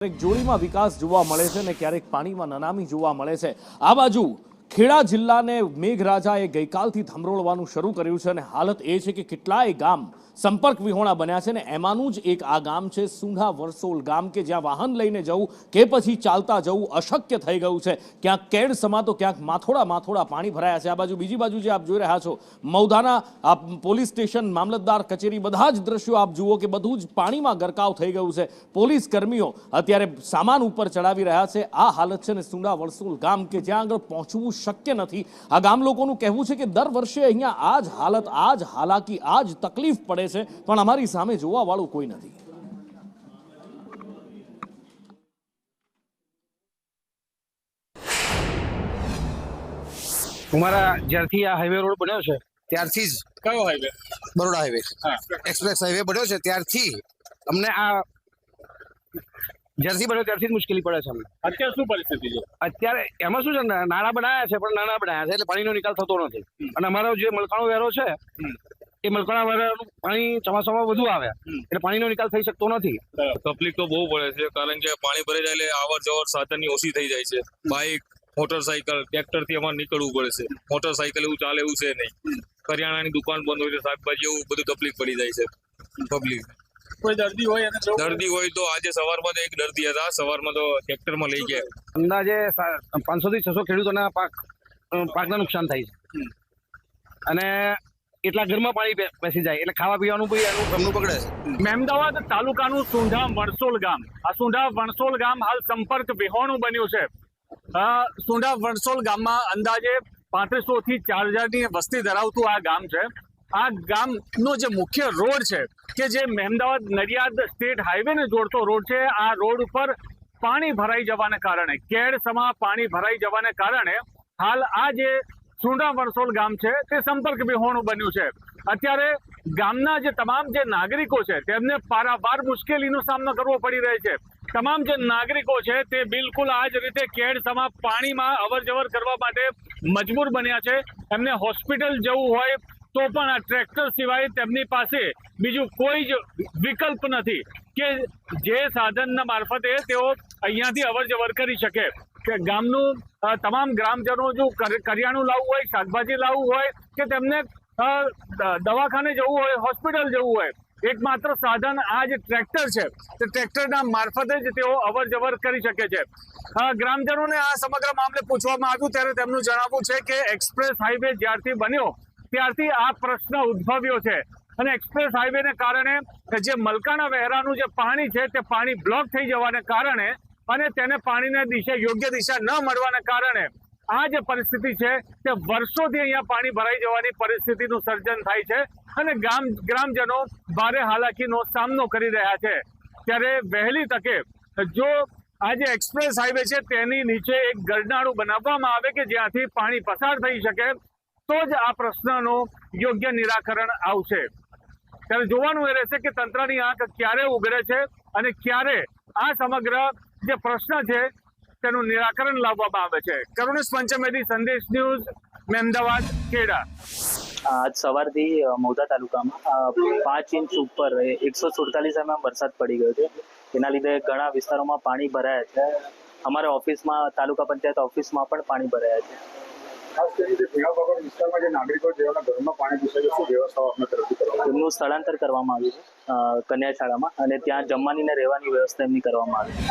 ક્યારેક જોડીમાં વિકાસ જોવા મળે છે ને ક્યારેક પાણીમાં નનામી જોવા મળે છે। આ બાજુ ખેડા જિલ્લાને મેઘરાજાએ ગઈકાલથી થંભરોળવાનું શરૂ કર્યું છે અને હાલત એ છે કે કેટલાય ગામ સંપર્ક વિહોણા બન્યા છે ને એમાંનું જ એક આ ગામ છે સુંઢા વરસોલ ગામ કે જ્યાં વાહન લઈને જવું કે પછી ચાલતા જવું અશક્ય થઈ ગયું છે। ક્યાંક કેડ સમા તો ક્યાંક માથોડા પાણી ભરાયા છે। આ બાજુ બીજી બાજુ જે આપ જોઈ રહ્યા છો મૌદાના પોલીસ સ્ટેશન મામલતદાર કચેરી બધા જ દ્રશ્યો આપ જુઓ કે બધું જ પાણીમાં ગરકાવ થઈ ગયું છે। પોલીસ કર્મીઓ અત્યારે સામાન ઉપર ચડાવી રહ્યા છે। આ હાલત છે ને સુંઢા વરસોલ ગામ કે જ્યાં આગળ પહોંચવું શક્ય નથી। આ ગામ લોકોનું કહેવું છે કે દર વર્ષે અહીંયા આ જ હાલત આ જ હાલાકી આ જ તકલીફ પડે છે પણ અમારી સામે જોવા વાળું કોઈ નથી। અમારા જ્યારથી આ હાઈવે રોડ બન્યો છે ત્યારથી જ કયો highway? Baroda highway express highway બન્યો છે ત્યારથી અમને આ જ્યારથી બન્યો ત્યારથી જ મુશ્કેલી પડે છે અમને। અત્યારે શું પરિસ્થિતિ છે? અત્યારે એમાં શું છે ને નાળા બનાવ્યા છે પણ નાના બનાવ્યા છે એટલે પાણીનો નિકાલ થતો નથી અને અમારો જે મલકાણો વેરો છે એ મલકાણા વેરાનું પાણી ચોમાસામાં વધુ આવે એટલે પાણીનો નિકાલ થઈ શકતો નથી। તકલીફ તો બહુ પડે છે કારણ કે પાણી ભરાઈ જાય એટલે આવર જવર સાધનની ઓછી થઈ જાય છે। બાઇક મોટરસાઇકલ ટ્રેક્ટર થી અમારે નીકળવું પડે છે। મોટરસાઇકલ એવું ચાલે એવું છે નહીં। કરિયાણાની દુકાન બંધ હોય તો શાકભાજી એવું બધું તકલીફ પડી જાય છે પબ્લિક। કોઈ દર્દી હોય અને દર્દી હોય તો આજે સવારમાં તો એક દર્દી હતા સવારમાં તો ટ્રેક્ટરમાં લઈ ગયા। અંદાજે 500 થી 600 ખેડૂતોના પાકના નુકસાન થાય છે અને એટલા ઘરમાં પાણી બેસી જાય એટલે ખાવા પીવાનું બી એનું બગડે છે। મહેમદાવાદ તાલુકાનું સુંઢા વણસોલ ગામ, આ સુંઢા વણસોલ ગામ હાલ સંપર્ક વિહોણું બન્યું છે। સુંઢા વણસોલ ગામમાં અંદાજે 3500 થી 4000 ની વસ્તી ધરાવતું આ ગામ છે। આ ગામનો જે મુખ્ય રોડ છે કે જે મહેમદાવાદ નડિયાદ સ્ટેટ હાઈવે ને જોડતો રોડ છે આ રોડ ઉપર પાણી ભરાઈ જવાને કારણે કેડ સમા પાણી ભરાઈ જવાને કારણે હાલ આ જે સુંઢા વણસોલ ગામ છે તે સંપર્ક વિહોણું બન્યું છે। અત્યારે ગામના જે તમામ જે નાગરિકો છે તેમને પારાવાર મુશ્કેલીનો સામનો કરવો પડી રહ્યો છે। તમામ જે નાગરિકો છે તે બિલકુલ આ જ રીતે કેડ સમા પાણીમાં અવર જવર કરવા માટે મજબૂર બન્યા છે। એમને હોસ્પિટલ જવું હોય તો પણ આ ટ્રેક્ટર સિવાય તેમની પાસે બીજું કોઈ જ વિકલ્પ નથી કે જે સાધનના મારફતે તેઓ અહીંયાથી અવર જવર કરી શકે। કે ગામનું તમામ ગ્રામજનો જો કરિયાણું લાવવું હોય શાકભાજી લાવવું હોય કે તેમને દવાખાને જવું હોય હોસ્પિટલ જવું હોય એકમાત્ર સાધન આ જે ટ્રેક્ટર છે તે ટ્રેક્ટરના મારફતે જ તેઓ અવર જવર કરી શકે છે। ગ્રામજનોને આ સમગ્ર મામલે પૂછવામાં આવ્યું ત્યારે તેમનું જણાવવું છે કે એક્સપ્રેસ હાઈવે જ્યારથી બન્યો ત્યારથી આ પ્રશ્ન ઉદ્ભવ્યો છે અને એક્સપ્રેસ હાઈવેને કારણે જે મલકાણા વહેરાનું જે પાણી છે તે પાણી બ્લોક થઈ જવાને કારણે અને તેને પાણીને યોગ્ય દિશા ન મળવાને કારણે આ જે પરિસ્થિતિ છે તે વર્ષોથી અહીંયા પાણી ભરાઈ જવાની પરિસ્થિતિનું સર્જન થાય છે અને ગ્રામજનો ભારે હાલાકીનો સામનો કરી રહ્યા છે। ત્યારે વહેલી તકે જો આ જે એક્સપ્રેસ હાઈવે છે તેની નીચે એક ગરનાળું બનાવવામાં આવે કે જ્યાંથી પાણી પસાર થઈ શકે તો જ આ પ્રશ્નનું યોગ્ય નિરાકરણ આવશે। ત્યારે જોવાનું એ રહેશે કે તંત્રની આંખ ક્યારે ઉઘડે છે અને ક્યારે આ સમગ્ર જે પ્રશ્ન છે તેનું નિરાકરણ લાવવામાં આવે છે। કરુણેશ પંચમેદી, સંદેશ ન્યૂઝ, મહેમદાવાદ, ખેડા। આજ સવારથી મૌદા તાલુકામાં 5 ઇંચ ઉપર 147 mm વરસાદ પડી ગયો છે। તેના લીધે ઘણા વિસ્તારોમાં પાણી ભરાયા છે। અમારા ઓફિસમાં તાલુકા પંચાયત ઓફિસમાં પણ પાણી ભરાયા છે। ખાસ કરીને ખેડા વિસ્તારમાં જે નાગરિકો જેઓના ઘરમાં પાણી ઘૂસે છે શું વ્યવસ્થાઓ આપના તરફથી કરવામાં એમનું સ્થળાંતર કરવામાં આવ્યું છે કન્યા શાળામાં અને ત્યાં જમવાની ને રહેવાની વ્યવસ્થા એમની કરવામાં આવી છે।